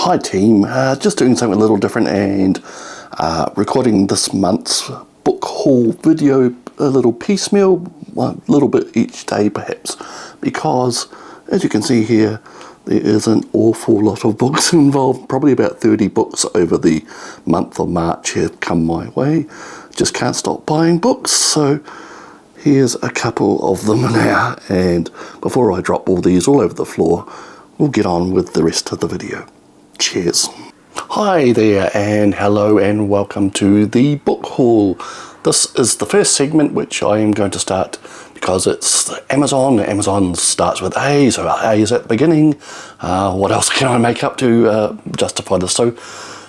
Hi team, just doing something a little different and recording this month's book haul video a little piecemeal, a little bit each day perhaps, because as you can see here there is an awful lot of books involved. Probably about 30 books over the month of March have come my way. Just can't stop buying books, so here's a couple of them now, and before I drop all these all over the floor, we'll get on with the rest of the video. Cheers. Hi there and hello and welcome to the book haul. This is the first segment which I am going to start because it's Amazon. Amazon starts with A, so A is at the beginning. What else can I make up to justify this? So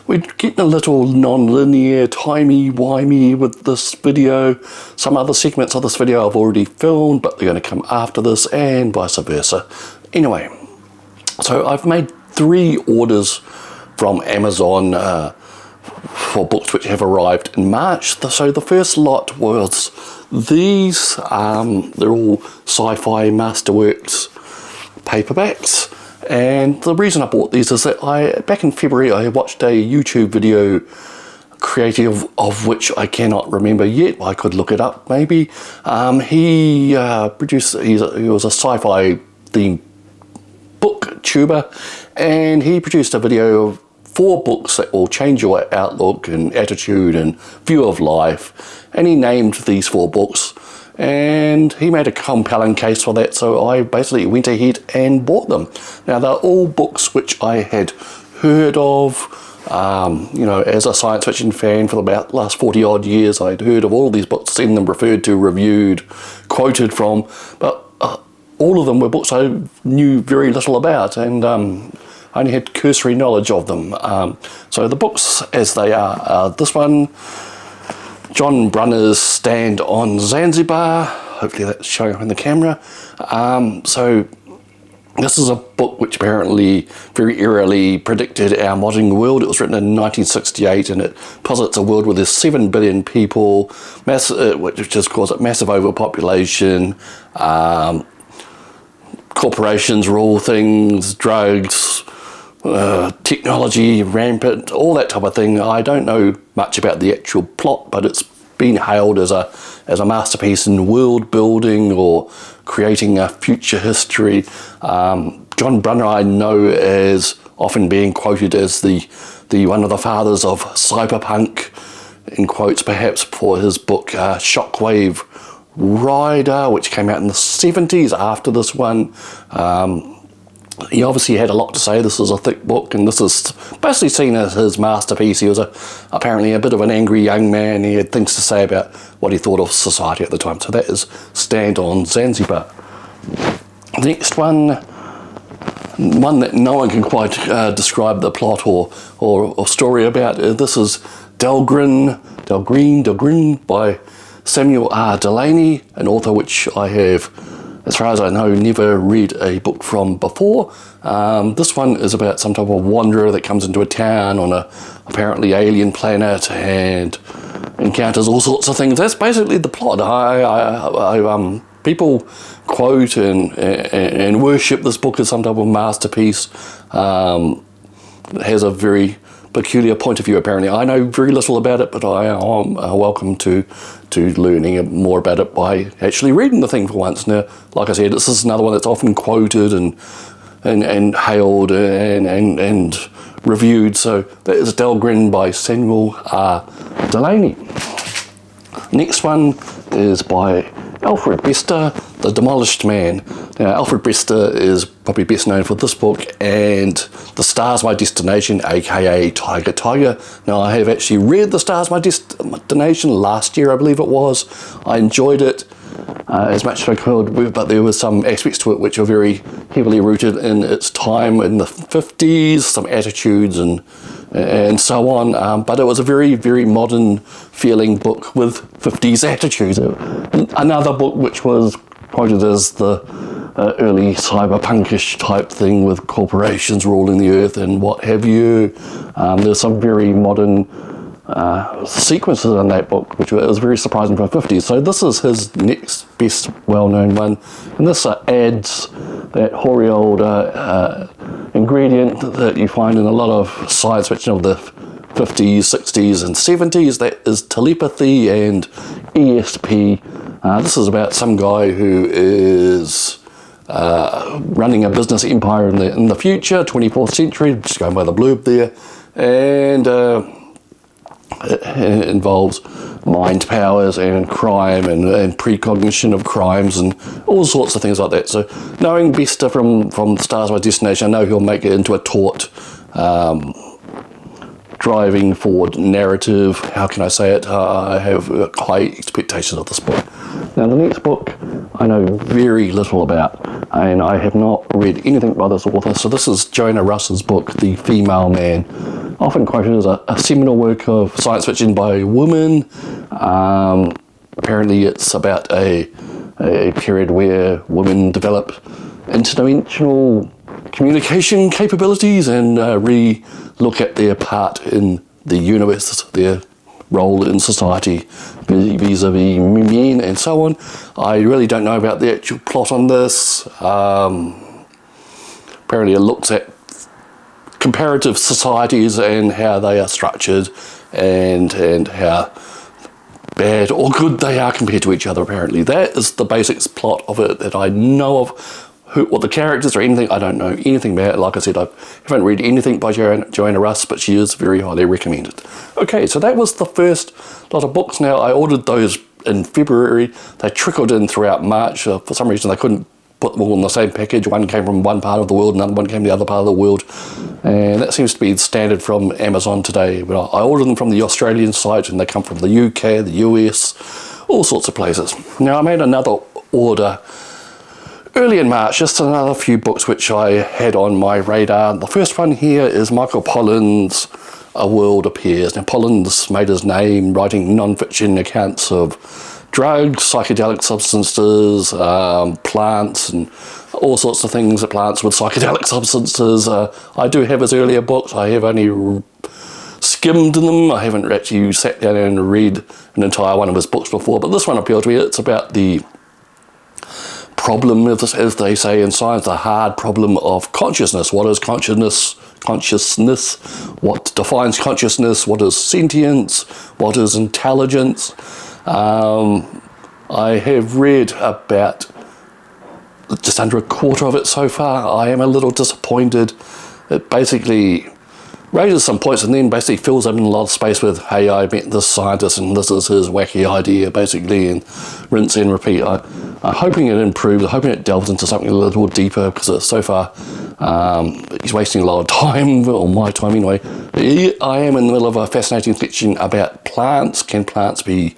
we're getting a little non-linear, timey-wimey with this video. Some other segments of this video I've already filmed, but they're going to come after this and vice versa. Anyway, so I've made 3 orders from Amazon for books which have arrived in March. So the first lot was these. They're all sci-fi masterworks paperbacks. And the reason I bought these is that back in February I watched a YouTube video creative of which I cannot remember yet. I could look it up maybe. He was a sci-fi themed booktuber, and he produced a video of 4 books that will change your outlook and attitude and view of life, and he named these 4 books and he made a compelling case for that, so I basically went ahead and bought them. Now they're all books which I had heard of. You know, as a science fiction fan for about the last 40 odd years, I'd heard of all these books, seen them referred to, reviewed, quoted from, but all of them were books I knew very little about, and I only had cursory knowledge of them. So the books as they are this one, John Brunner's Stand on Zanzibar. Hopefully that's showing up in the camera. So this is a book which apparently very eerily predicted our modern world. It was written in 1968 and it posits a world where there's 7 billion people, which just calls it massive overpopulation, corporations rule things, drugs, technology rampant, all that type of thing. I don't know much about the actual plot, but it's been hailed as a masterpiece in world building or creating a future history. John Brunner I know as often being quoted as the one of the fathers of cyberpunk, in quotes perhaps, for his book Shockwave Rider, which came out in the 70s after this one. He obviously had a lot to say. This is a thick book, and this is basically seen as his masterpiece. He was apparently a bit of an angry young man. He had things to say about what he thought of society at the time. So that is Stand on Zanzibar. The next one that no one can quite describe the plot or story about. This is Dhalgren by Samuel R. Delany, an author which I have, as far as I know, never read a book from before. This one is about some type of wanderer that comes into a town on a apparently alien planet and encounters all sorts of things. That's basically the plot. People quote and worship this book as some type of masterpiece. It has a very peculiar point of view apparently. I know very little about it, but I am welcome to learning more about it by actually reading the thing for once. Now, like I said, this is another one that's often quoted and hailed and reviewed. So that is Dhalgren by Samuel R. Delany. Next one is by Alfred Bester, The Demolished Man. Now, Alfred Bester is probably best known for this book and The Star's My Destination, aka Tiger Tiger. Now, I have actually read The Star's My Destination last year, I believe it was. I enjoyed it as much as I could, but there were some aspects to it which are very heavily rooted in its time in the 50s, some attitudes and so on, but it was a very, very modern feeling book with 50s attitudes. Another book which was quoted as the early cyberpunkish type thing with corporations ruling the earth and what have you. There's some very modern sequences in that book, which was very surprising for the 50s. So this is his next best well-known one, and this adds that hoary old ingredient that you find in a lot of science fiction of the 50s, 60s and 70s. That is telepathy and ESP. This is about some guy who is running a business empire in the future, 24th century, just going by the blurb there, and it involves mind powers and crime and precognition of crimes and all sorts of things like that. So knowing Bester from Stars by Destination, I know he'll make it into a taut driving forward narrative. How can I say it? I have high expectations of this book. Now the next book I know very little about, and I have not read anything by this author. So this is Joanna Russ's book, The Female Man, often quoted as a seminal work of science fiction by women. Apparently it's about a period where women develop interdimensional communication capabilities and re-look at their part in the universe, their role in society vis-a-vis men and so on. I really don't know about the actual plot on this. Apparently it looks at comparative societies and how they are structured and how bad or good they are compared to each other. Apparently that is the basic plot of it that I know of. What the characters or anything, I don't know anything about. Like I said, I haven't read anything by Joanna Russ, but she is very highly recommended. Okay, so that was the first lot of books. Now, I ordered those in February. They trickled in throughout March. For some reason, they couldn't put them all in the same package. One came from one part of the world, another one came from the other part of the world. And that seems to be standard from Amazon today. But I ordered them from the Australian site, and they come from the UK, the US, all sorts of places. Now, I made another order early in March, just another few books which I had on my radar. The first one here is Michael Pollan's A World Appears. Now, Pollan's made his name writing non-fiction accounts of drugs, psychedelic substances, plants, and all sorts of things, plants with psychedelic substances. I do have his earlier books. I have only skimmed them. I haven't actually sat down and read an entire one of his books before, but this one appealed to me. It's about the problem, as they say in science, the hard problem of consciousness. What is consciousness? What defines consciousness? What is sentience? What is intelligence? I have read about just under a quarter of it so far. I am a little disappointed. It basically raises some points and then basically fills up in a lot of space with, hey, I met this scientist and this is his wacky idea, basically, and rinse and repeat. I'm hoping it improves. I'm hoping it delves into something a little deeper, because so far he's wasting a lot of time, or my time anyway. I am in the middle of a fascinating section about plants. Can plants be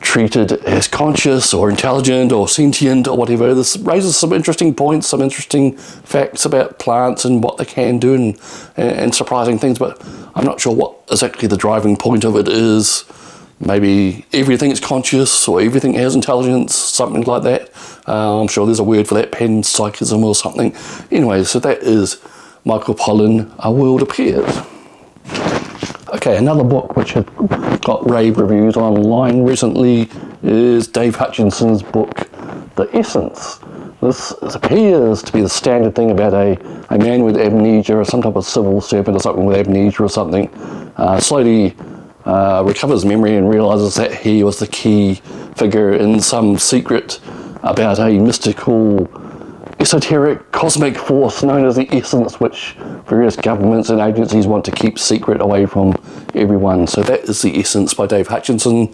treated as conscious or intelligent or sentient or whatever? This raises some interesting points, some interesting facts about plants and what they can do, and surprising things, but I'm not sure what exactly the driving point of it is. Maybe everything is conscious or everything has intelligence, something like that. I'm sure there's a word for that, panpsychism or something. Anyway, so that is Michael Pollan, A World Appears. Okay, another book which has got rave reviews online recently is Dave Hutchinson's book, The Essence. This appears to be the standard thing about a man with amnesia, or some type of civil servant or something with amnesia or something, slowly recovers memory and realises that he was the key figure in some secret about a mystical, esoteric, cosmic force known as the Essence, which various governments and agencies want to keep secret away from everyone. So that is The Essence by Dave Hutchinson.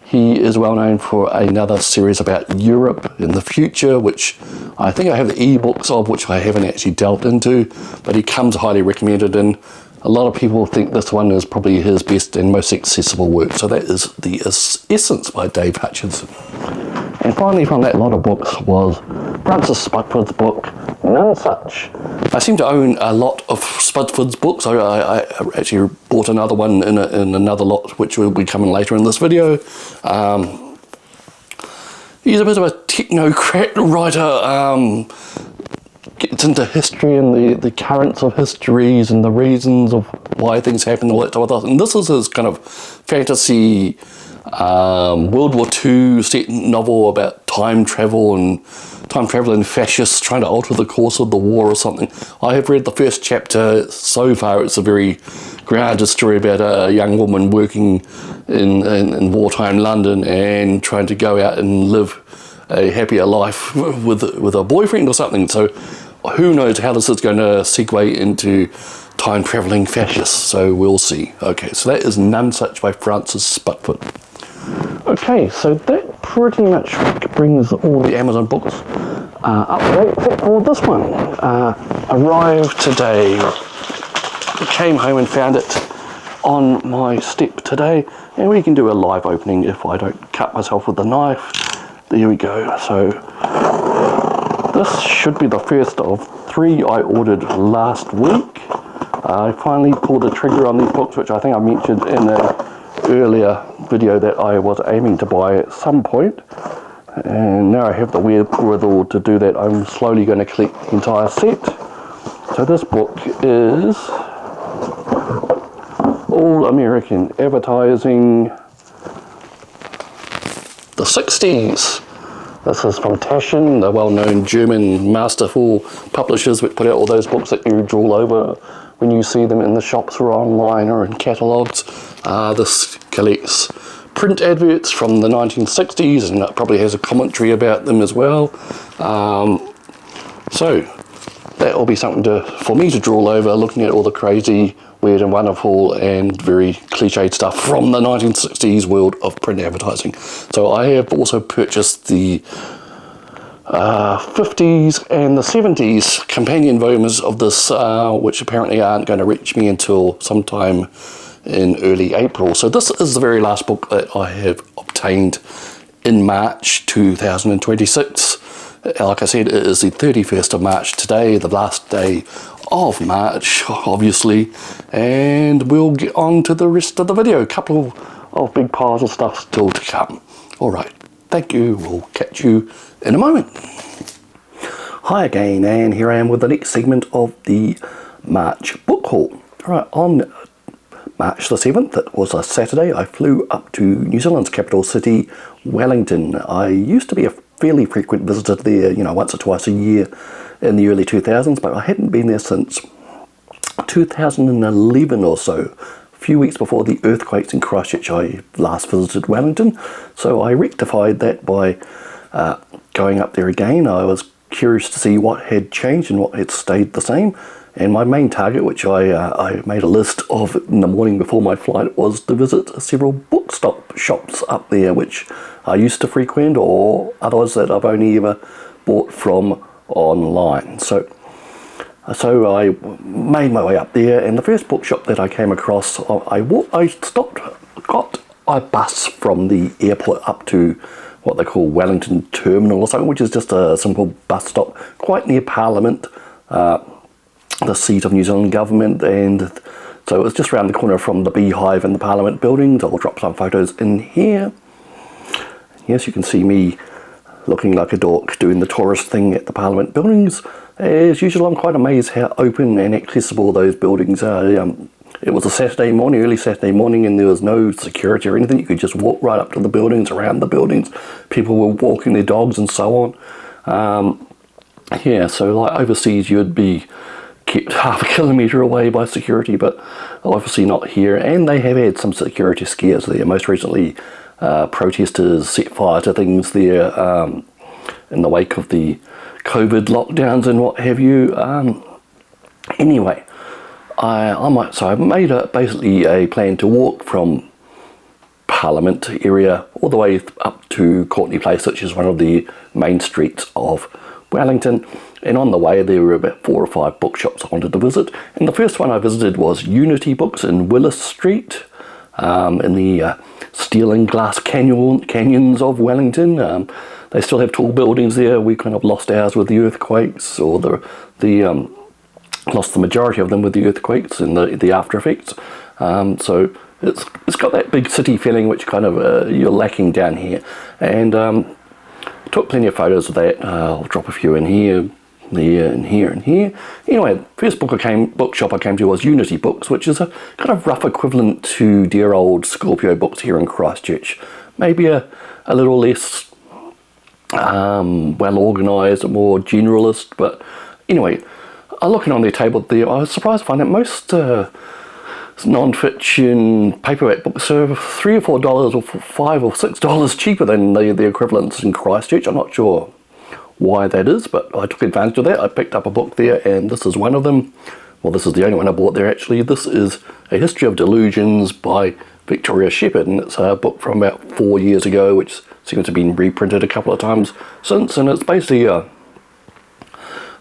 He is well known for another series about Europe in the future, which I think I have the e-books of, which I haven't actually delved into, but he comes highly recommended, and a lot of people think this one is probably his best and most accessible work. So that is The Essence by Dave Hutchinson. And finally, from that lot of books was Francis Spudford's book, Nonesuch. I seem to own a lot of Spudford's books. I actually bought another one in another lot, which will be coming later in this video. He's a bit of a technocrat writer. Gets into history and the currents of histories and the reasons of why things happen, all that type of stuff. And this is his kind of fantasy World War II set novel about time travel and time-traveling fascists trying to alter the course of the war or something. I have read the first chapter. So far it's a very grounded story about a young woman working in wartime London and trying to go out and live a happier life with a boyfriend or something. So who knows how this is going to segue into time-travelling fascists, so we'll see. Okay, so that is Nonesuch by Francis Sputfoot. Okay, so that pretty much brings all the Amazon books up to date, except for this one. Arrived today. Came home and found it on my step today, and we can do a live opening if I don't cut myself with a knife. There we go. So this should be the first of 3 I ordered last week. I finally pulled the trigger on these books, which I think I mentioned in an earlier video that I was aiming to buy at some point. And now I have the wherewithal to do that. I'm slowly going to collect the entire set. So this book is All American Advertising, the 60s. This is from Taschen, the well-known German masterful publishers which put out all those books that you drool over when you see them in the shops or online or in catalogues. This collects print adverts from the 1960s, and it probably has a commentary about them as well. So that will be something for me to drool over, looking at all the crazy, weird and wonderful and very cliched stuff from the 1960s world of print advertising. So I have also purchased the 50s and the 70s companion volumes of this, which apparently aren't going to reach me until sometime in early April. So this is the very last book that I have obtained in March 2026. Like I said, it is the 31st of March today, the last day of March, obviously, and we'll get on to the rest of the video. A couple of big piles of stuff still to come. All right, thank you. We'll catch you in a moment. Hi again, and here I am with the next segment of the March book haul. All right, on March the 7th, it was a Saturday, I flew up to New Zealand's capital city, Wellington. I used to be a fairly frequent visitor there, once or twice a year in the early 2000s, but I hadn't been there since 2011 or so. A few weeks before the earthquakes in Christchurch, I last visited Wellington, so I rectified that by going up there again. I was curious to see what had changed and what had stayed the same. And my main target, which I made a list of in the morning before my flight, was to visit several shops up there, which I used to frequent, or others that I've only ever bought from online. So I made my way up there, and the first bookshop that I came across, I stopped, got a bus from the airport up to what they call Wellington Terminal or something, which is just a simple bus stop quite near Parliament, the seat of New Zealand government, and so it was just around the corner from the Beehive and the Parliament buildings. I'll drop some photos in here. Yes, you can see me looking like a dork doing the tourist thing at the Parliament buildings. As usual, I'm quite amazed how open and accessible those buildings are. It was a Saturday morning, early Saturday morning, and there was no security or anything. You could just walk right up to the buildings, around the buildings. People were walking their dogs and so on. Yeah, so like overseas, you'd be kept half a kilometre away by security, but obviously not here. And they have had some security scares there. Most recently, protesters set fire to things there in the wake of the COVID lockdowns and what have you. Anyway, I made basically a plan to walk from Parliament area all the way up to Courtney Place, which is one of the main streets of Wellington. And on the way there were about 4 or 5 bookshops I wanted to visit. And the first one I visited was Unity Books in Willis Street, in the steel and glass canyons of Wellington. They still have tall buildings there. We kind of lost ours with the earthquakes, or lost the majority of them with the earthquakes and the after effects. So it's got that big city feeling which kind of you're lacking down here. And took plenty of photos of that. I'll drop a few in here. there and here and here. Anyway, first bookshop I came to was Unity Books, which is a kind of rough equivalent to dear old Scorpio Books here in Christchurch. Maybe a little less well organised, more generalist, but anyway, looking on their table there, I was surprised to find that most non-fiction paperback books are $3 or $4 or $5 or $6 cheaper than the equivalents in Christchurch. I'm not sure why that is, but I took advantage of that. I picked up a book there, and this is one of them. Well, this is the only one I bought there actually. This is A History of Delusions by Victoria Shepherd, and it's a book from about 4 years ago, which seems to have been reprinted a couple of times since, and it's basically a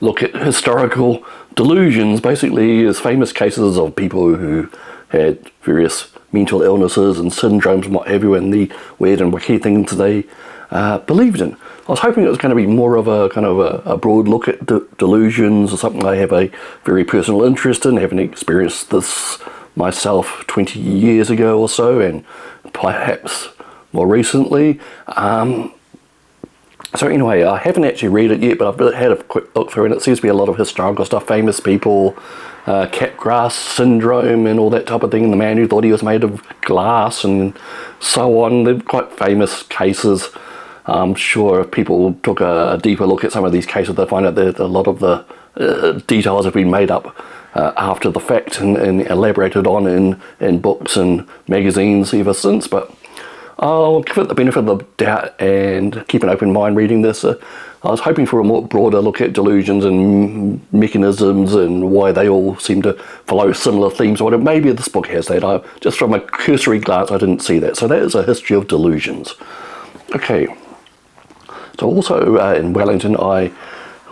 look at historical delusions. Basically, is famous cases of people who had various mental illnesses and syndromes and what have you, and the weird and wacky things they believed in. I was hoping it was going to be more of a kind of a broad look at delusions, or something I have a very personal interest in, having experienced this myself 20 years ago or so, and perhaps more recently. So anyway, I haven't actually read it yet, but I've had a quick look through, and it seems to be a lot of historical stuff, famous people, Capgras syndrome and all that type of thing, and the man who thought he was made of glass and so on. They're quite famous cases. I'm sure if people took a deeper look at some of these cases, they'll find out that a lot of the details have been made up after the fact and elaborated on in books and magazines ever since, but I'll give it the benefit of the doubt and keep an open mind reading this. I was hoping for a more broader look at delusions and mechanisms and why they all seem to follow similar themes or whatever. Maybe this book has that. Just from a cursory glance, I didn't see that. So that is A History of Delusions. Okay. So also in Wellington, I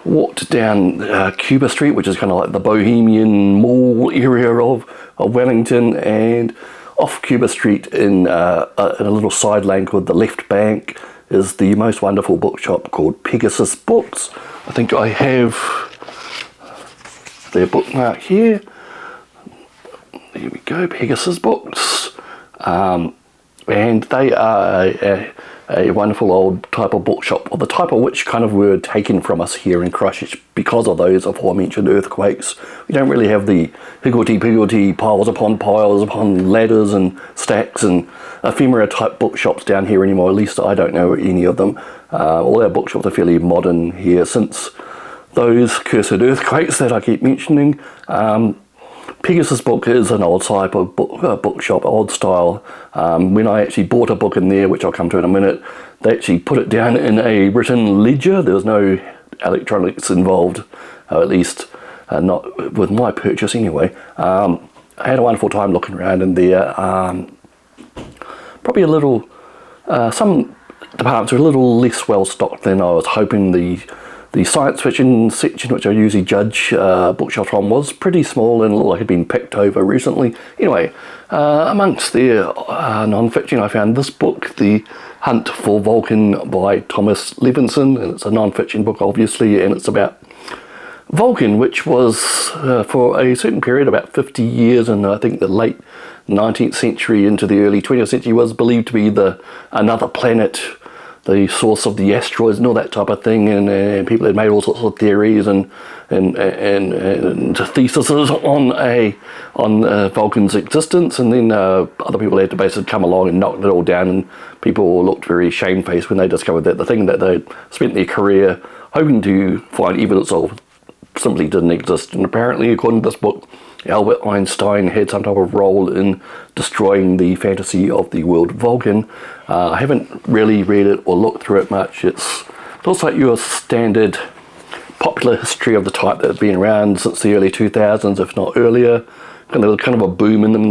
walked down Cuba Street, which is kind of like the bohemian mall area of Wellington, and off Cuba Street in a little side lane called the Left Bank is the most wonderful bookshop called Pegasus Books. I think I have their bookmark here. There we go, Pegasus Books. And they are a wonderful old type of bookshop, or the type of which kind of were taken from us here in Christchurch because of those aforementioned earthquakes. We don't really have the higgledy-piggledy piles upon ladders and stacks and ephemera type bookshops down here anymore. At least I don't know any of them. All our bookshops are fairly modern here since those cursed earthquakes that I keep mentioning. Pegasus Book is an old type of bookshop, old style. When I actually bought a book in there, which I'll come to in a minute, they actually put it down in a written ledger. There was no electronics involved, at least not with my purchase anyway. I had a wonderful time looking around in there. Probably a little, some departments are a little less well stocked than I was hoping. The science fiction section, which I usually judge bookshops from, was pretty small and looked like it had been picked over recently. Anyway, amongst their non-fiction, I found this book, The Hunt for Vulcan by Thomas Levinson, and it's a non-fiction book, obviously, and it's about Vulcan, which was, for a certain period, about 50 years, and I think the late 19th century into the early 20th century, was believed to be another planet, the source of the asteroids and all that type of thing, and people had made all sorts of theories and theses on Vulcan's existence, and then other people had to basically come along and knock it all down, and people looked very shamefaced when they discovered that the thing that they'd spent their career hoping to find evidence of simply didn't exist. And apparently, according to this book, Albert Einstein had some type of role in destroying the fantasy of the world Vulcan. I haven't really read it or looked through it much. It looks like your standard popular history of the type that has been around since the early 2000s, if not earlier. And there was kind of a boom in them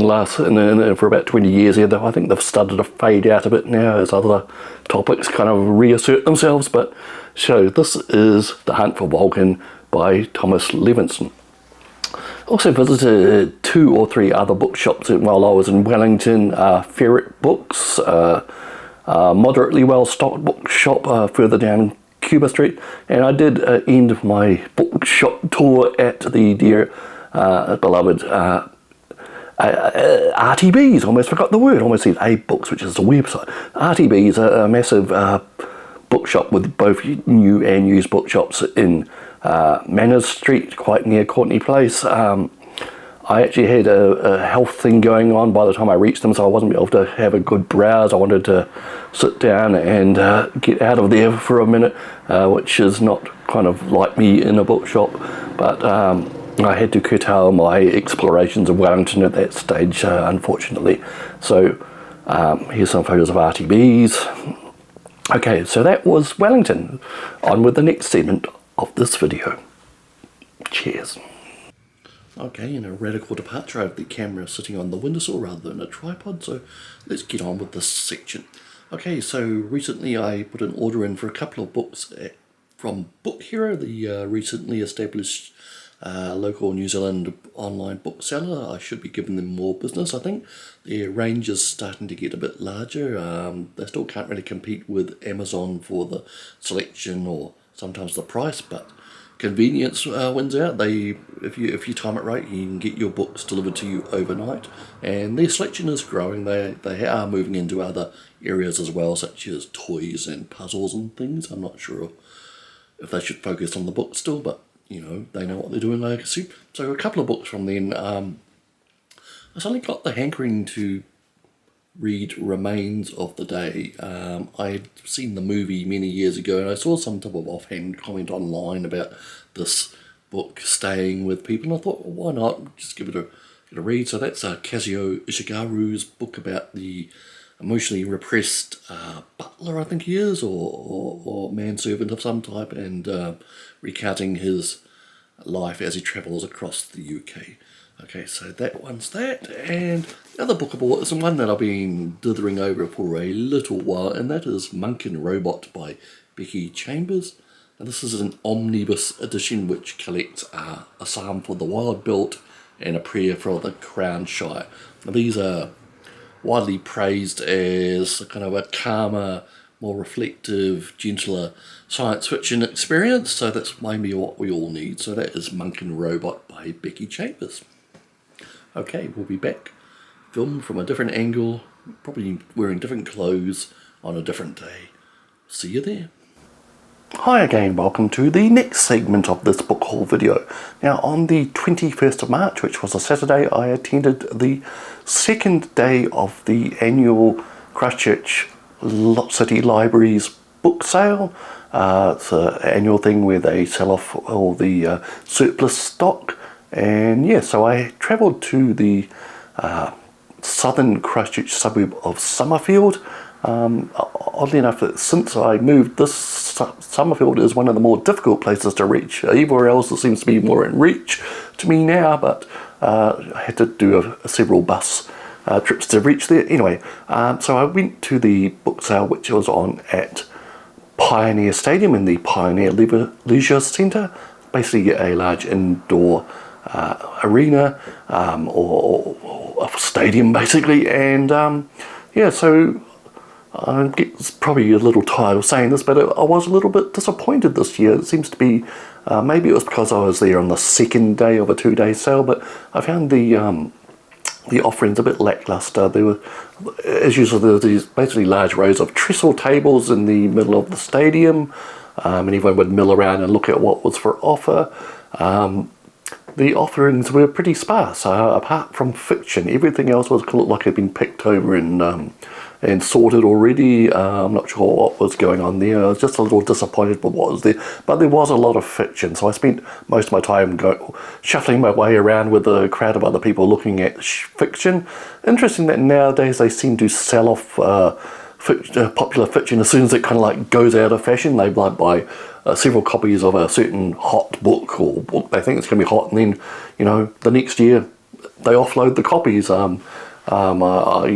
for about 20 years here, though I think they've started to fade out a bit now as other topics kind of reassert themselves. But so this is The Hunt for Vulcan by Thomas Levinson. Also visited 2 or 3 other bookshops while I was in Wellington. Ferret Books, moderately well-stocked bookshop further down Cuba Street, and I did end my bookshop tour at the dear beloved RTBs. Almost forgot the word. Almost said A Books, which is a website. RTBs, a massive bookshop with both new and used bookshops in Manners Street, quite near Courtney Place. I actually had a health thing going on by the time I reached them, so I wasn't able to have a good browse. I wanted to sit down and get out of there for a minute, which is not kind of like me in a bookshop, but I had to curtail my explorations of Wellington at that stage, unfortunately. So here's some photos of RTBs. Okay, so that was Wellington. On with the next segment of this video. Cheers. Okay, in a radical departure, I have the camera sitting on the windowsill rather than a tripod, so let's get on with this section. Okay, so recently I put an order in for a couple of books from Book Hero, the recently established local New Zealand online bookseller. I should be giving them more business, I think. Their range is starting to get a bit larger. They still can't really compete with Amazon for the selection or sometimes the price, but convenience wins out. If you time it right, you can get your books delivered to you overnight, and their selection is growing. They are moving into other areas as well, such as toys and puzzles and things. I'm not sure if they should focus on the books still, but you know, they know what they're doing, I assume. So a couple of books from then. I suddenly got the hankering to read Remains of the Day. I had seen the movie many years ago, and I saw some type of offhand comment online about this book staying with people, and I thought, well, why not just give it a read. So that's Kazuo Ishiguro's book about the emotionally repressed butler, I think he is, or manservant of some type, and recounting his life as he travels across the UK. Okay, so that one's that, and the other book I bought is one that I've been dithering over for a little while, and that is Monk and Robot by Becky Chambers. And this is an omnibus edition which collects a psalm for the wild built and a prayer for the Crown Shire. Now, these are widely praised as a kind of a calmer, more reflective, gentler science fiction experience, so that's maybe what we all need. So that is Monk and Robot by Becky Chambers. Okay, we'll be back, filmed from a different angle, probably wearing different clothes on a different day. See you there. Hi again, welcome to the next segment of this book haul video. Now, on the 21st of March, which was a Saturday, I attended the second day of the annual Christchurch City Libraries book sale. It's an annual thing where they sell off all the surplus stock. And yeah, so I travelled to the southern Christchurch suburb of Summerfield. Oddly enough, since I moved, this Summerfield is one of the more difficult places to reach. Everywhere else it seems to be more in reach to me now, but I had to do several bus trips to reach there. Anyway, so I went to the book sale which was on at Pioneer Stadium in the Pioneer Leisure Centre, basically a large indoor arena or a stadium basically, and yeah, so I get probably a little tired of saying this, but I was a little bit disappointed this year. It seems to be, maybe it was because I was there on the second day of a 2-day sale, but I found the offerings a bit lackluster. There were, as usual, there were these basically large rows of trestle tables in the middle of the stadium, and everyone would mill around and look at what was for offer. The offerings were pretty sparse, apart from fiction. Everything else looked like it had been picked over and sorted already. I'm not sure what was going on there. I was just a little disappointed with what was there, but there was a lot of fiction, so I spent most of my time shuffling my way around with a crowd of other people looking at fiction. Interesting that nowadays they seem to sell off popular fiction as soon as it kind of like goes out of fashion. They might buy several copies of a certain hot book or book they think it's going to be hot, and then, you know, the next year they offload the copies. You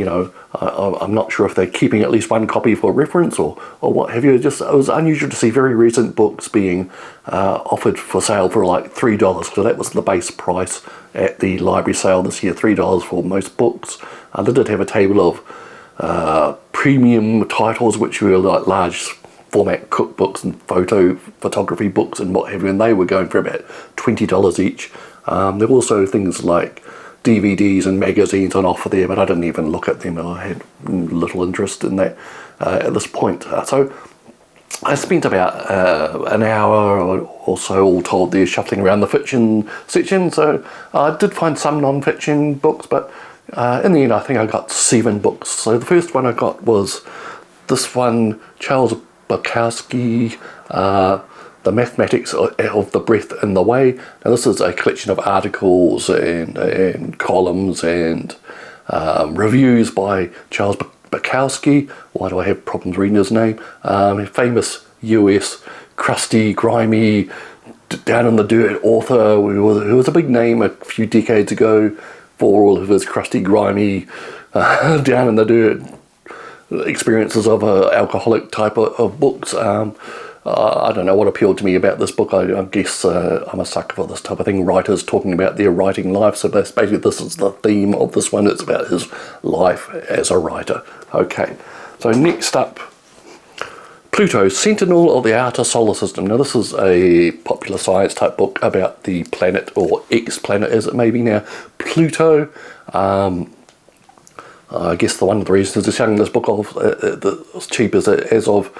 know, I'm not sure if they're keeping at least one copy for reference or what have you. It was unusual to see very recent books being offered for sale for like $3, so that was the base price at the library sale this year, $3 for most books. They did have a table of premium titles, which were like large format cookbooks and photography books and what have you, and they were going for about $20 each. There were also things like DVDs and magazines on offer there, but I didn't even look at them. I had little interest in that at this point. So I spent about an hour or so, all told, there shuffling around the fiction section. So I did find some non-fiction books, but in the end I think I got 7 books. So the first one I got was this one, Charles Bukowski, The Mathematics of the Breath in the Way. Now this is a collection of articles and columns and reviews by Charles Bukowski. Why do I have problems reading his name? Famous US crusty, grimy, down in the dirt author who was a big name a few decades ago for all of his crusty, grimy, down in the dirt experiences of an alcoholic type of books. I don't know what appealed to me about this book. I guess I'm a sucker for this type of thing, writers talking about their writing life. So basically this is the theme of this one. It's about his life as a writer. Okay, so next up, Pluto, Sentinel of the Outer Solar System. Now this is a popular science type book about the planet, or ex-planet as it may be now, Pluto. I guess one of the reasons is selling this book off as cheap as of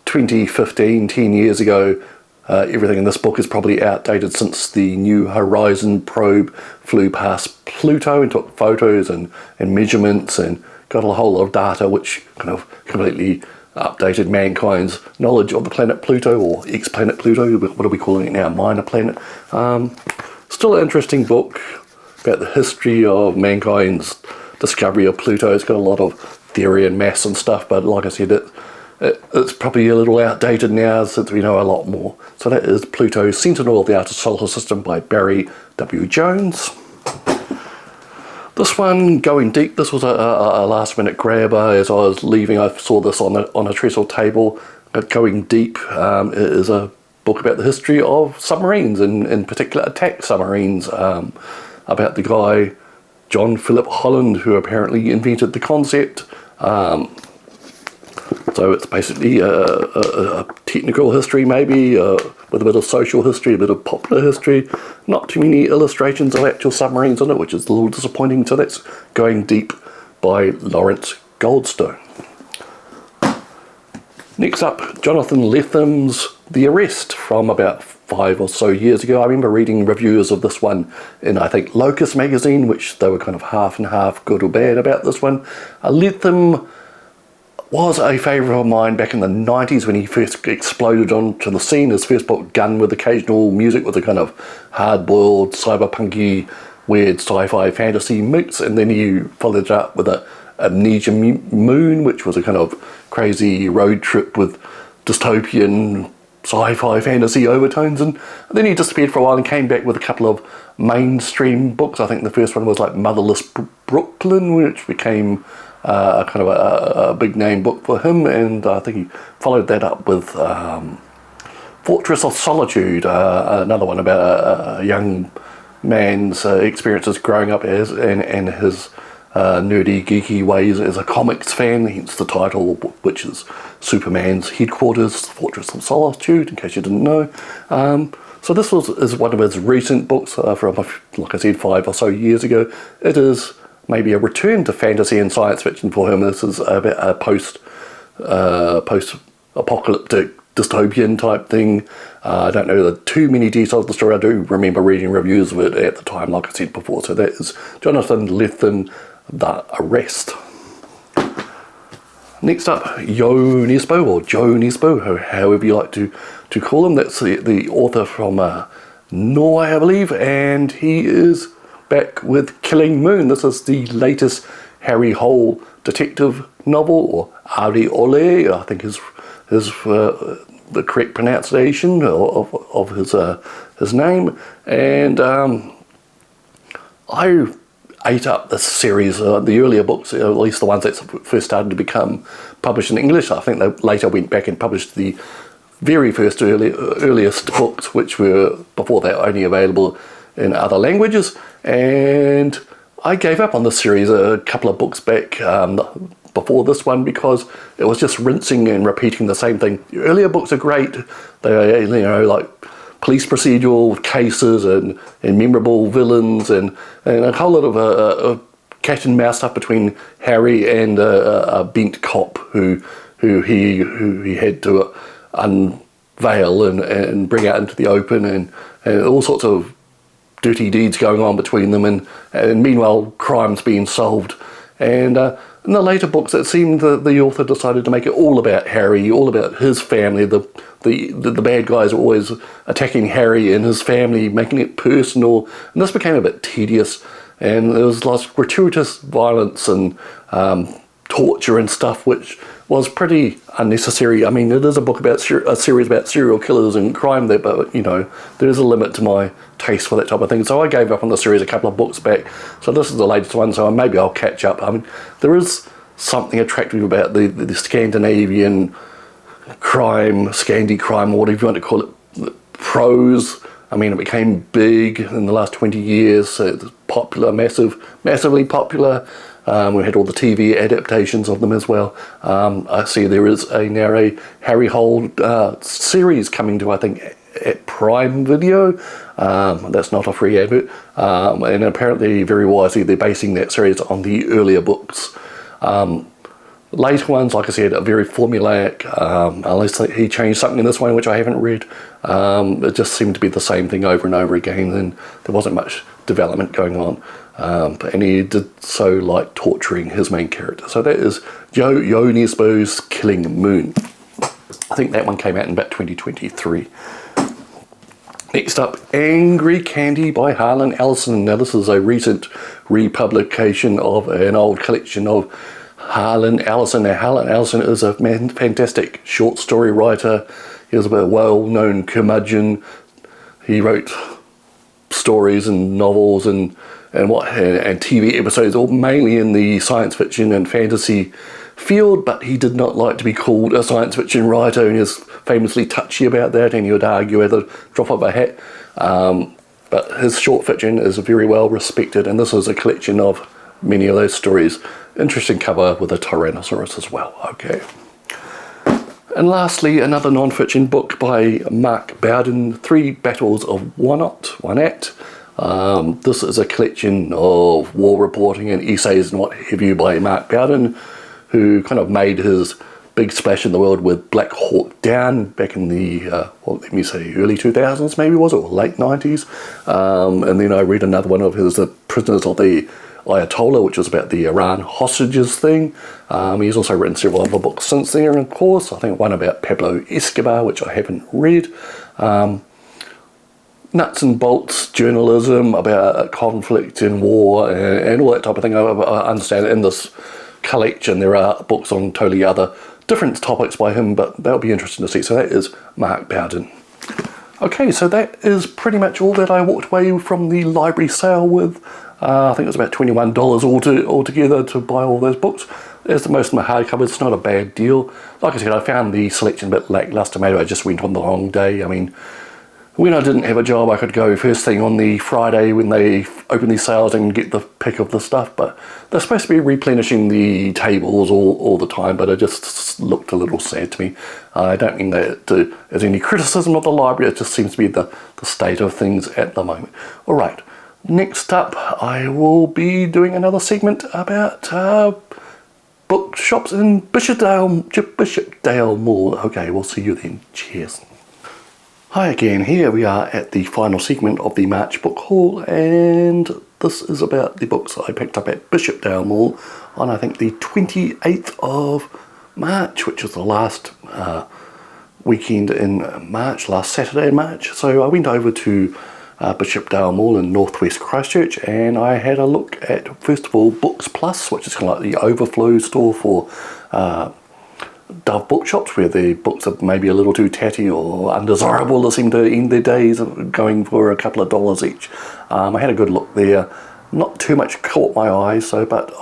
2015, 10 years ago. Everything in this book is probably outdated since the New Horizon probe flew past Pluto and took photos and measurements and got a whole lot of data which kind of completely updated mankind's knowledge of the planet Pluto, or ex-planet Pluto. What are we calling it now? Minor planet. Still an interesting book about the history of mankind's discovery of Pluto. It's got a lot of theory and maths and stuff, but like I said, it's probably a little outdated now since we know a lot more. So that is Pluto, Sentinel of the Outer Solar System by Barry W. Jones. This one, Going Deep, this was a last minute grabber. As I was leaving, I saw this on a trestle table. Going Deep is a book about the history of submarines, in particular attack submarines, about the guy John Philip Holland, who apparently invented the concept. So it's basically a technical history, maybe, with a bit of social history, a bit of popular history. Not too many illustrations of actual submarines in it, which is a little disappointing. So that's Going Deep by Lawrence Goldstone. Next up, Jonathan Lethem's The Arrest, from about 5 or so years ago. I remember reading reviews of this one in, I think, Locus magazine, which they were kind of half and half, good or bad about this one. Lethem was a favourite of mine back in the 90s when he first exploded onto the scene. His first book, Gun, with occasional music, with a kind of hard-boiled, cyberpunky, weird sci-fi fantasy mix, and then he followed it up with a Amnesia Moon, which was a kind of crazy road trip with dystopian sci-fi fantasy overtones, and then he disappeared for a while and came back with a couple of mainstream books. I think the first one was like Motherless Brooklyn, which became kind of a big name book for him, and I think he followed that up with Fortress of Solitude, another one about a young man's experiences growing up as and his nerdy, geeky ways as a comics fan, hence the title, which is Superman's headquarters, Fortress of Solitude, in case you didn't know. So this is one of his recent books from, like I said, 5 or so years ago. It is maybe a return to fantasy and science fiction for him. This is about a post-apocalyptic dystopian type thing. I don't know too many details of the story. I do remember reading reviews of it at the time, like I said before. So that is Jonathan Lethem, The Arrest. Next up, Joe Nesbo, or Joe Nesbo, however you like to call him. That's the author from Norway, I believe, and he is back with Killing Moon. This is the latest Harry Hole detective novel, or Ari Ole, I think is the correct pronunciation of his name. And I ate up this series, the earlier books, at least the ones that first started to become published in English. I think they later went back and published the very first earliest books, which were before that only available in other languages, and I gave up on this series a couple of books back before this one, because it was just rinsing and repeating the same thing. The earlier books are great. They are, like police procedural cases and memorable villains and a whole lot of cat and mouse stuff between Harry and a bent cop who he had to unveil and bring out into the open, and all sorts of dirty deeds going on between them, and meanwhile crimes being solved. And in the later books, it seemed that the author decided to make it all about Harry, all about his family. The bad guys were always attacking Harry and his family, making it personal, and this became a bit tedious, and there was lots of gratuitous violence and torture and stuff, which was pretty unnecessary. I mean, it is a book about a series about serial killers and crime there, but you know, there is a limit to my taste for that type of thing. So I gave up on the series a couple of books back. So this is the latest one, so maybe I'll catch up. I mean, there is something attractive about the Scandinavian crime, Scandi crime, or whatever you want to call it, prose. I mean, it became big in the last 20 years, so it's popular, massively popular. We had all the TV adaptations of them as well. I see there is now a Harry Hole series coming to, I think, at Prime Video. That's not a free advert. And apparently, very wisely, they're basing that series on the earlier books. Later ones, like I said, are very formulaic, unless he changed something in this one, which I haven't read. It just seemed to be the same thing over and over again, and there wasn't much development going on. And he did so like torturing his main character. So that is Nonesuch's Killing Moon. I think that one came out in about 2023. Next up, Angry Candy by Harlan Ellison. Now this is a recent republication of an old collection of Harlan Ellison. Now Harlan Ellison is a fantastic short story writer. He was a well-known curmudgeon. He wrote stories and novels and TV episodes, all mainly in the science fiction and fantasy field, but he did not like to be called a science fiction writer, and he was famously touchy about that, and he would argue at the drop of a hat. But his short fiction is very well respected, and this is a collection of many of those stories. Interesting cover with a Tyrannosaurus as well. Okay. And lastly, another non-fiction book by Mark Bowden, Three Battles of Wanat. This is a collection of war reporting and essays and what have you by Mark Bowden, who kind of made his big splash in the world with Black Hawk Down back in the, early 2000s maybe was it, or late 90s. And then I read another one of his, The Prisoners of the Ayatollah, which was about the Iran hostages thing. He's also written several other books since then, of course. I think one about Pablo Escobar, which I haven't read. Nuts and bolts journalism about conflict and war and all that type of thing. I understand in this collection there are books on totally other different topics by him, but that'll be interesting to see. So that is Mark Bowden. Okay, so that is pretty much all that I walked away from the library sale with. I think it was about $21 altogether to buy all those books. As the most of my hardcovers, it's not a bad deal. Like I said, I found the selection a bit lackluster. Maybe I just went on the long day. I mean, when I didn't have a job, I could go first thing on the Friday when they open these sales and get the pick of the stuff. But they're supposed to be replenishing the tables all the time, but it just looked a little sad to me. I don't mean that as any criticism of the library. It just seems to be the state of things at the moment. All right. Next up, I will be doing another segment about bookshops in Bishopdale Mall. Okay, we'll see you then. Cheers. Hi again, here we are at the final segment of the March book haul, and this is about the books I picked up at Bishopdale Mall on I think the 28th of March, which was the last weekend in March, last Saturday in March. So I went over to Bishopdale Mall in northwest Christchurch, and I had a look at, first of all, Books Plus, which is kind of like the overflow store for Dove bookshops, where the books are maybe a little too tatty or undesirable. They seem to end their days of going for a couple of dollars each. I had a good look there. Not too much caught my eye, but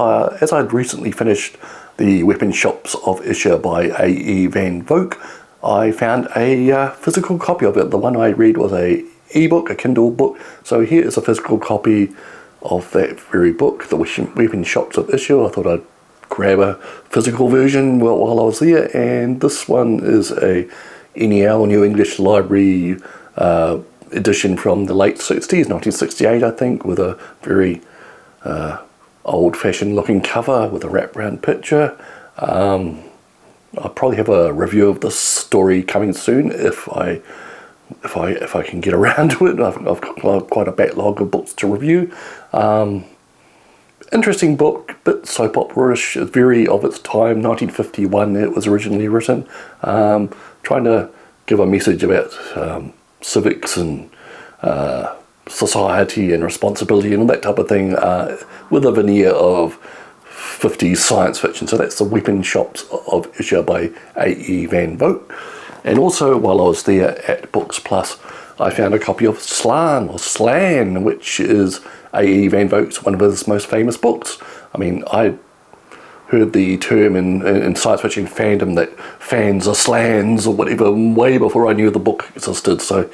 as I'd recently finished the Weapn Shops of Isha by A.E. Van Vogt, I found a physical copy of it. The one I read was a ebook, a Kindle book. So here is a physical copy of that very book, The Weapn Shops of Isha. I thought I'd grab a physical version while I was there, and this one is a NEL, New English Library edition from the late 60s, 1968 I think, with a very old-fashioned looking cover with a wraparound picture. I'll probably have a review of this story coming soon if I can get around to it. I've got quite a backlog of books to review. Interesting book, bit soap opera-ish, very of its time, 1951 it was originally written, trying to give a message about civics and society and responsibility and all that type of thing, with a veneer of 50s science fiction. So that's the Weapn Shops of Isha by A.E. Van Vogt. And also, while I was there at Books Plus, I found a copy of Slan, or Slan, which is A.E. Van Vogt's one of his most famous books. I mean, I heard the term in science fiction fandom that fans are slans or whatever way before I knew the book existed. So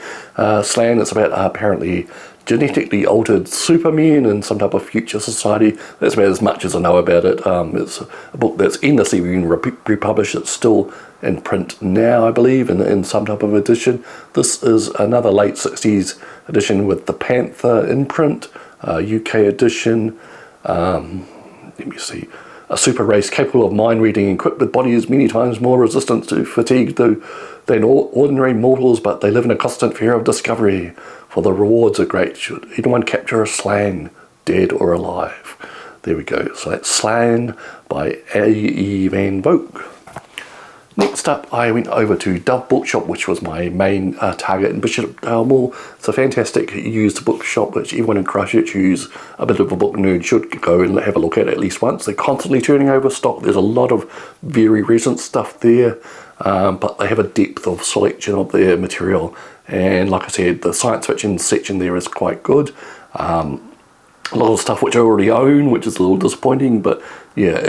Slan is about apparently genetically altered supermen in some type of future society. That's about as much as I know about it. It's a book that's endlessly been republished. It's still in print now, I believe, in some type of edition. This is another late 60s edition with the Panther in print, UK edition. Let me see. A super race capable of mind reading, equipped with bodies many times more resistant to fatigue than ordinary mortals, but they live in a constant fear of discovery, for the rewards are great should anyone capture a Slan, dead or alive. There we go. So that's Slan by A.E. Van Vogt. Next up, I went over to Dove Bookshop, which was my main target in Bishopdale Mall. It's a fantastic used bookshop, which everyone in Christchurch who's a bit of a book nerd should go and have a look at least once. They're constantly turning over stock. There's a lot of very recent stuff there, but they have a depth of selection of their material. And like I said, the science fiction section there is quite good. A lot of stuff which I already own, which is a little disappointing, but yeah,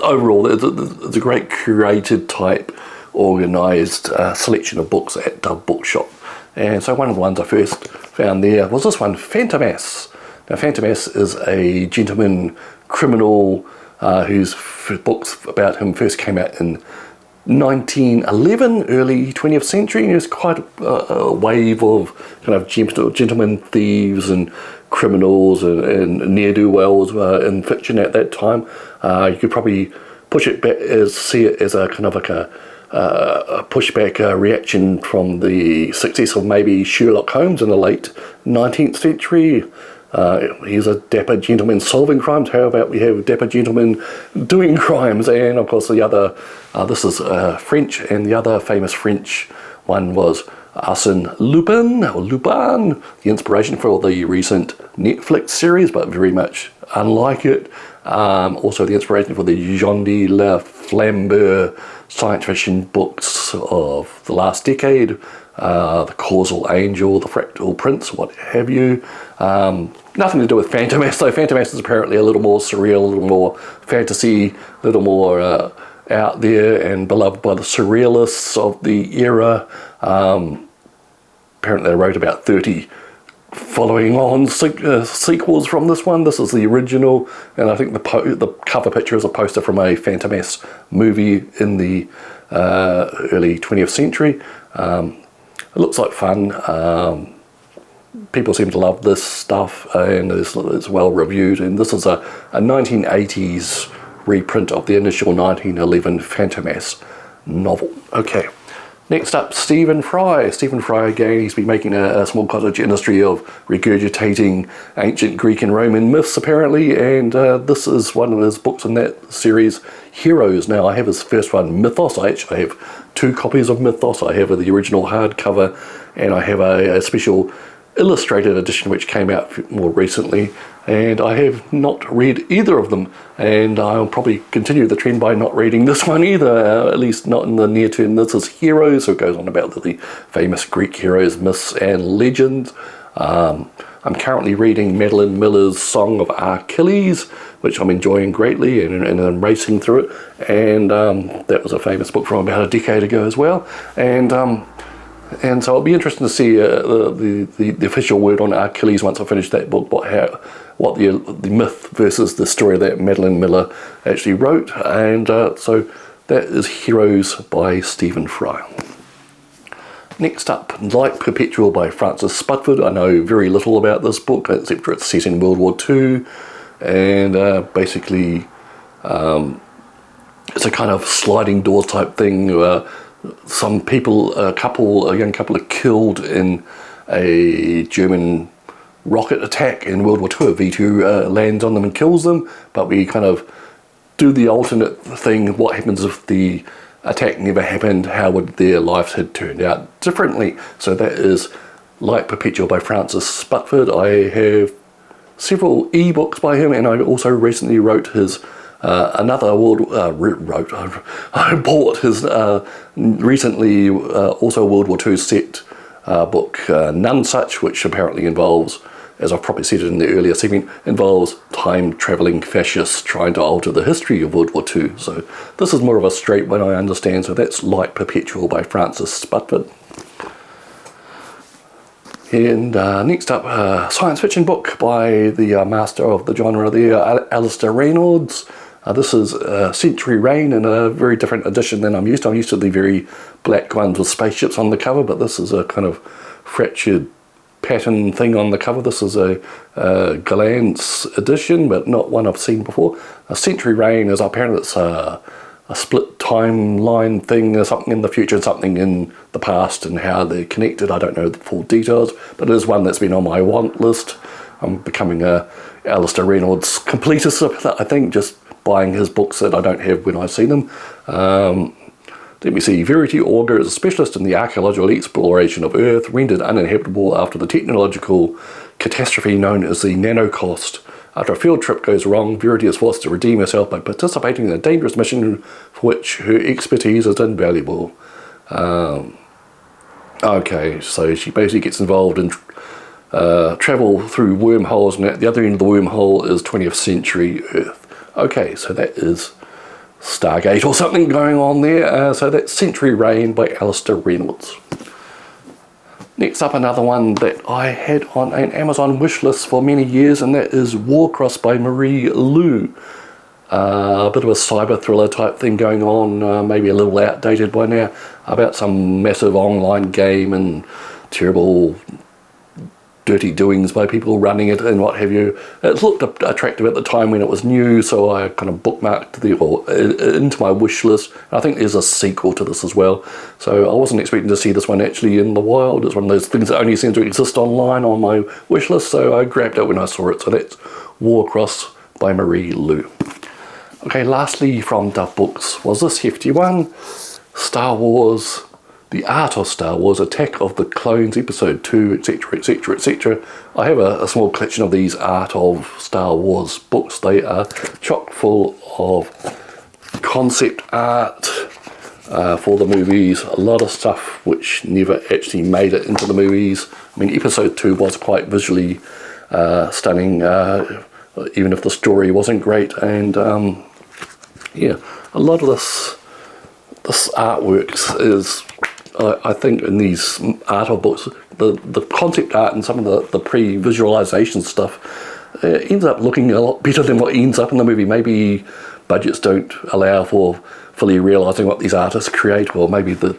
overall it's a great curated type, organised selection of books at Dove Bookshop. And so one of the ones I first found there was this one, Fantomas. Now Fantomas is a gentleman criminal whose books about him first came out in 1911, early 20th century. And there's quite a wave of kind of gentleman thieves and criminals and ne'er-do-wells in fiction at that time. You could probably push it back see it as a kind of like a pushback reaction from the success of maybe Sherlock Holmes in the late 19th century. He's a dapper gentleman solving crimes. How about we have dapper gentlemen doing crimes? And of course the other, this is French, and the other famous French one was Arsène Lupin, or Lupin, the inspiration for the recent Netflix series, but very much unlike it. Also the inspiration for the Jean de la Flambeur science fiction books of the last decade, the Causal Angel, the Fractal Prince, what have you. Nothing to do with Fantomas, though. Fantomas is apparently a little more surreal, a little more fantasy, a little more out there and beloved by the surrealists of the era. Apparently they wrote about 30 following on sequels from this one. This is the original, and I think the cover picture is a poster from a Fantomas movie in the early 20th century. It looks like fun. People seem to love this stuff, and it's well reviewed. And this is a 1980s reprint of the initial 1911 Fantomas novel. Okay. Next up, Stephen Fry. Stephen Fry, again, he's been making a small cottage industry of regurgitating ancient Greek and Roman myths, apparently, and this is one of his books in that series, Heroes. Now, I have his first one, Mythos. I actually have 2 copies of Mythos. I have the original hardcover, and I have a special illustrated edition which came out more recently, and I have not read either of them, and I'll probably continue the trend by not reading this one either, at least not in the near term. This is Heroes, so it goes on about the famous Greek heroes, myths and legends. I'm currently reading Madeline Miller's Song of Achilles, which I'm enjoying greatly, and I'm racing through it, and that was a famous book from about a decade ago as well, and so it'll be interesting to see the official word on Achilles once I finish that book, what the myth versus the story that Madeline Miller actually wrote. And so that is Heroes by Stephen Fry. Next up, Like Perpetual by Francis Spudford. I know very little about this book, except for it's set in World War II, and basically it's a kind of sliding door type thing. Some people, a young couple are killed in a German rocket attack in World War II. A V2 lands on them and kills them, but we kind of do the alternate thing. What happens if the attack never happened? How would their lives have turned out differently? So that is Light Perpetual by Francis Sputford. I have several ebooks by him, and I also recently wrote his I bought his recently also World War II set book, Nonesuch, which apparently involves, as I've probably said in the earlier segment, involves time-travelling fascists trying to alter the history of World War II. So this is more of a straight one, I understand. So that's Light Perpetual by Francis Sputford. And next up, a science fiction book by the master of the genre there, Alistair Reynolds. This is Century Reign in a very different edition than I'm used to. I'm used to the very black ones with spaceships on the cover, but this is a kind of fractured pattern thing on the cover. This is a glance edition, but not one I've seen before. Century Reign is apparently it's a split timeline thing, something in the future and something in the past, and how they're connected. I don't know the full details, but it is one that's been on my want list. I'm becoming a Alistair Reynolds completist, I think, just buying his books that I don't have when I see them. Let me see. Verity Auger is a specialist in the archaeological exploration of Earth, rendered uninhabitable after the technological catastrophe known as the nanocost. After a field trip goes wrong, Verity is forced to redeem herself by participating in a dangerous mission for which her expertise is invaluable. Okay, so she basically gets involved in travel through wormholes, and at the other end of the wormhole is 20th century Earth. Okay, so that is Stargate or something going on there. So that's Century Reign by Alistair Reynolds. Next up, another one that I had on an Amazon wish list for many years, and that is Warcross by Marie Lu. A bit of a cyber thriller type thing going on, maybe a little outdated by now, about some massive online game and terrible dirty doings by people running it and what have you. It looked attractive at the time when it was new, so I kind of bookmarked into my wish list. I think there's a sequel to this as well, so I wasn't expecting to see this one actually in the wild. It's one of those things that only seem to exist online on my wish list, so I grabbed it when I saw it. So that's Warcross by Marie Lu. Okay, lastly from Dove Books was this hefty one, Star Wars, The Art of Star Wars, Attack of the Clones, Episode 2, etc, etc, etc. I have a small collection of these Art of Star Wars books. They are chock full of concept art for the movies, a lot of stuff which never actually made it into the movies. I mean, Episode 2 was quite visually stunning, even if the story wasn't great, and yeah, a lot of this artworks is, I think, in these art of books, the concept art and some of the pre-visualization stuff ends up looking a lot better than what ends up in the movie. Maybe budgets don't allow for fully realizing what these artists create, or maybe the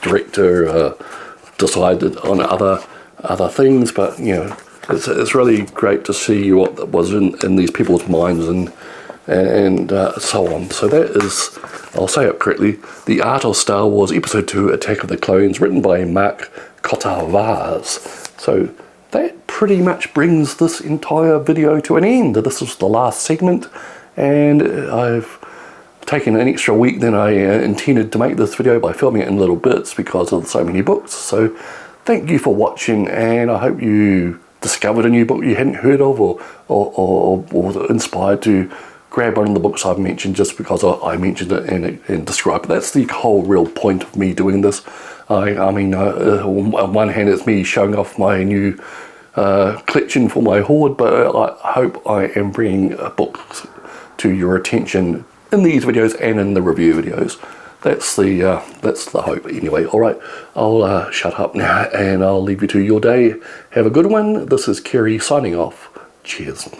director decided on other things, but you know, it's really great to see what was in these people's minds and so on. So that is, I'll say it correctly, The Art of Star Wars Episode 2, Attack of the Clones, written by Mark Kotavas. So that pretty much brings this entire video to an end. This was the last segment, and I've taken an extra week than I intended to make this video by filming it in little bits because of so many books. So thank you for watching, and I hope you discovered a new book you hadn't heard of, or were inspired to grab one of the books I've mentioned just because I mentioned it and described it. That's the whole real point of me doing this. I mean, on one hand it's me showing off my new collection for my hoard, but I hope I am bringing books to your attention in these videos and in the review videos. That's the hope anyway. Alright, I'll shut up now and I'll leave you to your day. Have a good one. This is Kerry signing off. Cheers.